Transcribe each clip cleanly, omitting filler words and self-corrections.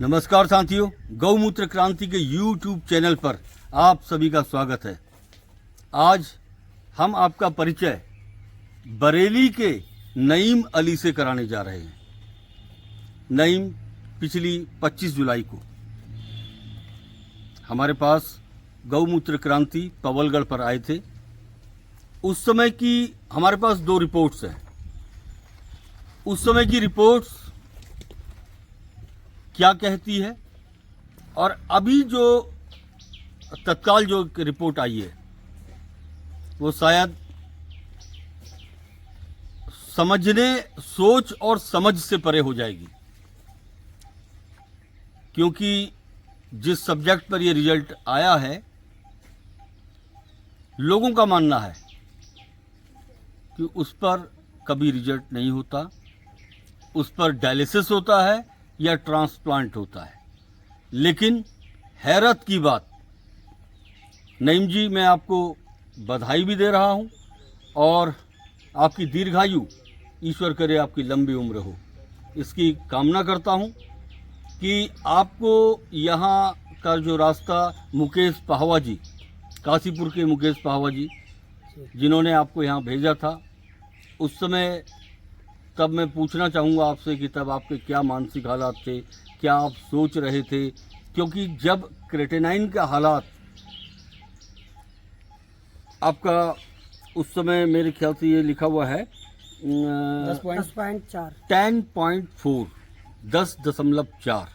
नमस्कार साथियों, गौमूत्र क्रांति के YouTube चैनल पर आप सभी का स्वागत है। आज हम आपका परिचय बरेली के नईम अली से कराने जा रहे हैं। नईम पिछली 25 जुलाई को हमारे पास गौमूत्र क्रांति पवलगढ़ पर आए थे। उस समय की हमारे पास 2 रिपोर्ट्स हैं। उस समय की रिपोर्ट्स क्या कहती है और अभी जो तत्काल जो रिपोर्ट आई है वो शायद समझने, सोच और समझ से परे हो जाएगी, क्योंकि जिस सब्जेक्ट पर ये रिजल्ट आया है लोगों का मानना है कि उस पर कभी रिजल्ट नहीं होता, उस पर डायलिसिस होता है या ट्रांसप्लांट होता है। लेकिन हैरत की बात, नईम जी, मैं आपको बधाई भी दे रहा हूं और आपकी दीर्घायु, ईश्वर करे आपकी लंबी उम्र हो, इसकी कामना करता हूं कि आपको यहाँ का जो रास्ता मुकेश पाहवा जी, काशीपुर के मुकेश पाहवा जी, जिन्होंने आपको यहाँ भेजा था, उस समय तब मैं पूछना चाहूँगा आपसे कि तब आपके क्या मानसिक हालात थे, क्या आप सोच रहे थे, क्योंकि जब क्रेटेनाइन का हालात आपका उस समय मेरे ख्याल से ये लिखा हुआ है 10.4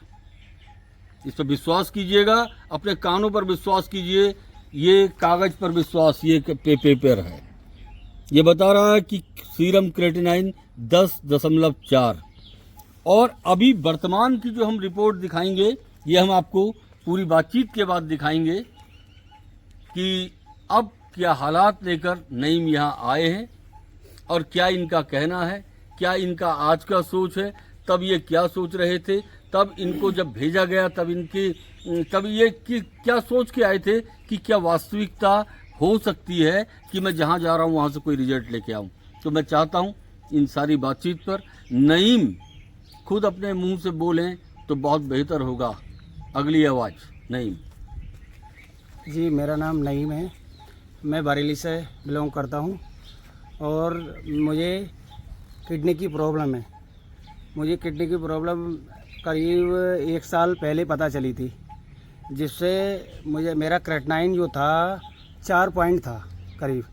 इस पर विश्वास कीजिएगा, अपने कानों पर विश्वास कीजिए, ये कागज पर विश्वास, ये पेपर है, ये बता रहा है कि सीरम क्रेटिनाइन 10.4। और अभी वर्तमान की जो हम रिपोर्ट दिखाएंगे, ये हम आपको पूरी बातचीत के बाद दिखाएंगे कि अब क्या हालात लेकर नईम यहाँ आए हैं और क्या इनका कहना है, क्या इनका आज का सोच है, तब ये क्या सोच रहे थे, तब इनको जब भेजा गया तब ये क्या सोच के आए थे कि क्या वास्तविकता हो सकती है कि मैं जहां जा रहा हूं वहां से कोई रिजल्ट लेके आऊं। तो मैं चाहता हूं इन सारी बातचीत पर नईम खुद अपने मुंह से बोलें तो बहुत बेहतर होगा। अगली आवाज़, नईम जी। मेरा नाम नईम है, मैं बरेली से बिलोंग करता हूं और मुझे किडनी की प्रॉब्लम है। मुझे किडनी की प्रॉब्लम करीब 1 साल पहले पता चली थी, जिससे मुझे मेरा क्रेटिनाइन जो था 4 पॉइंट था, करीब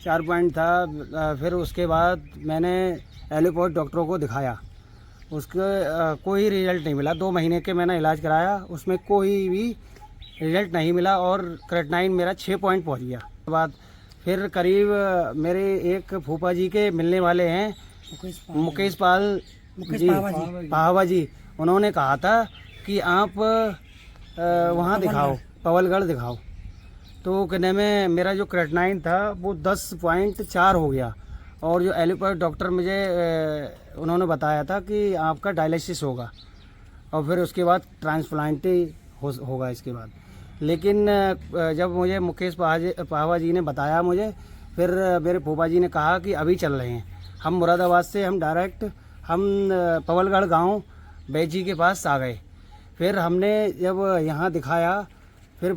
4 पॉइंट था। फिर उसके बाद मैंने एलोपैथ डॉक्टरों को दिखाया, उसके कोई रिजल्ट नहीं मिला। 2 महीने के मैंने इलाज कराया, उसमें कोई भी रिजल्ट नहीं मिला और क्रेटिनाइन मेरा 6 पॉइंट पहुंच गया। बाद फिर करीब मेरे एक फूफा जी के मिलने वाले हैं, मुकेश पाहवा जी, उन्होंने कहा था कि आप वहाँ दिखाओ, पवलगढ़ दिखाओ। तो कहने में मेरा जो क्रेटिनाइन था वो 10.4 हो गया और जो एलोपैथ डॉक्टर मुझे उन्होंने बताया था कि आपका डायलिसिस होगा और फिर उसके बाद ट्रांसप्लांट होगा इसके बाद। लेकिन जब मुझे मुकेश पाहवा जी ने बताया मुझे, फिर मेरे फूफा जी ने कहा कि अभी चल रहे हैं हम मुरादाबाद से, हम डायरेक्ट पवलगढ़ गांव बैजी के पास आ गए। फिर हमने जब यहाँ दिखाया, फिर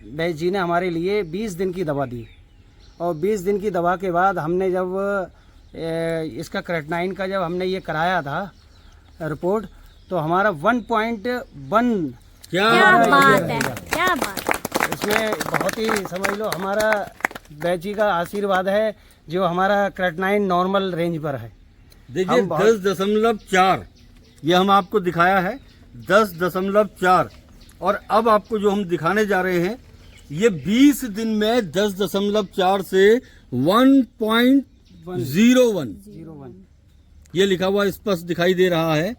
बैज जी ने हमारे लिए 20 दिन की दवा दी और 20 दिन की दवा के बाद हमने जब इसका क्रेटिनाइन का जब हमने ये कराया था रिपोर्ट, तो हमारा 1.1। क्या बात है, क्या बात। इसमें बहुत ही समझ लो हमारा बैज जी का आशीर्वाद है, जो हमारा क्रेटिनाइन नॉर्मल रेंज पर है। देखिए 10.4 ये हम आपको दिखाया है, 10.4। और अब आपको जो हम दिखाने जा रहे हैं ये 20 दिन में 10.4 से 1.01 ये लिखा हुआ स्पष्ट दिखाई दे रहा है।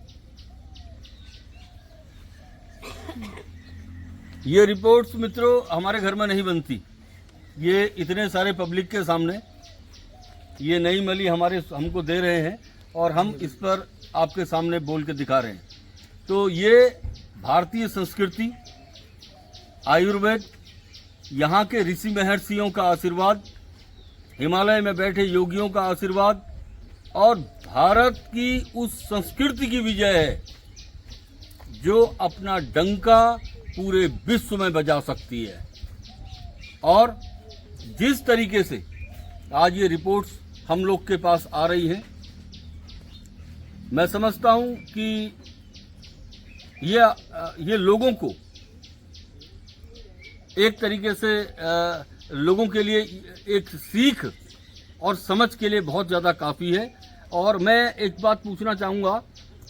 ये रिपोर्ट्स मित्रों हमारे घर में नहीं बनती, ये इतने सारे पब्लिक के सामने ये नईम अली हमको दे रहे हैं और हम इस पर आपके सामने बोल के दिखा रहे हैं। तो ये भारतीय संस्कृति, आयुर्वेद, यहाँ के ऋषि महर्षियों का आशीर्वाद, हिमालय में बैठे योगियों का आशीर्वाद और भारत की उस संस्कृति की विजय है जो अपना डंका पूरे विश्व में बजा सकती है। और जिस तरीके से आज ये रिपोर्ट्स हम लोग के पास आ रही हैं, मैं समझता हूं कि ये लोगों को एक तरीके से लोगों के लिए एक सीख और समझ के लिए बहुत ज़्यादा काफ़ी है। और मैं एक बात पूछना चाहूँगा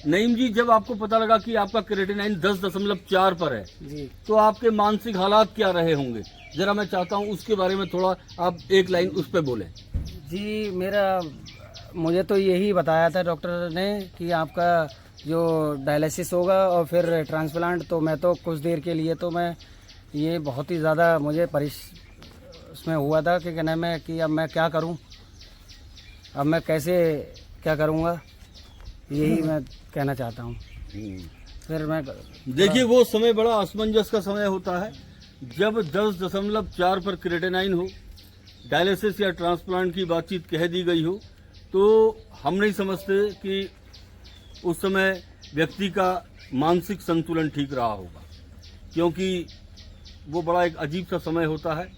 नईम जी, जब आपको पता लगा कि आपका क्रेटिनाइन 10.4 पर है, जी तो आपके मानसिक हालात क्या रहे होंगे? जरा मैं चाहता हूँ उसके बारे में थोड़ा आप एक लाइन उस पर बोलें। जी मुझे तो यही बताया था डॉक्टर ने कि आपका जो डायलिसिस होगा और फिर ट्रांसप्लांट। तो मैं तो कुछ देर के लिए तो मैं ये बहुत ही ज़्यादा मुझे उसमें हुआ था कि कहना मैं कि अब मैं क्या करूं, अब मैं कैसे क्या करूंगा, यही मैं कहना चाहता हूं। फिर मैं देखिए, वो समय बड़ा असमंजस का समय होता है जब 10.4 पर क्रेटिनाइन हो, डायलिसिस या ट्रांसप्लांट की बातचीत कह दी गई हो, तो हम नहीं समझते कि उस समय व्यक्ति का मानसिक संतुलन ठीक रहा होगा, क्योंकि वो बड़ा एक अजीब सा समय होता है।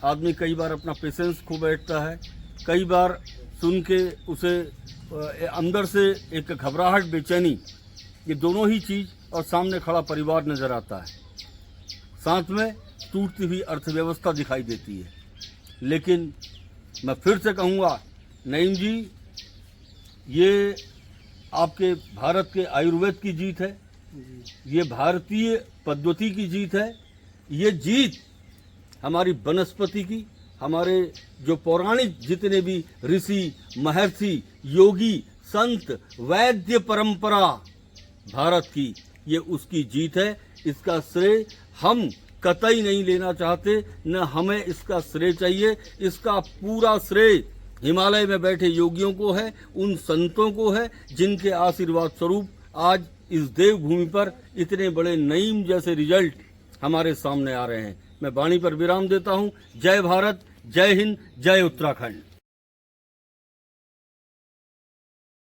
आदमी कई बार अपना पेशेंस खो बैठता है, कई बार सुन के उसे अंदर से एक घबराहट, बेचैनी, ये दोनों ही चीज़, और सामने खड़ा परिवार नज़र आता है, साथ में टूटती हुई अर्थव्यवस्था दिखाई देती है। लेकिन मैं फिर से कहूँगा नईम जी, ये आपके भारत के आयुर्वेद की जीत है, ये भारतीय पद्धति की जीत है, ये जीत हमारी वनस्पति की, हमारे जो पौराणिक जितने भी ऋषि, महर्षि, योगी, संत, वैद्य परंपरा भारत की, ये उसकी जीत है। इसका श्रेय हम कतई नहीं लेना चाहते, न हमें इसका श्रेय चाहिए। इसका पूरा श्रेय हिमालय में बैठे योगियों को है, उन संतों को है जिनके आशीर्वाद स्वरूप आज इस देवभूमि पर इतने बड़े नईम जैसे रिजल्ट हमारे सामने आ रहे हैं। मैं वाणी पर विराम देता हूं। जय भारत, जय हिंद, जय उत्तराखंड।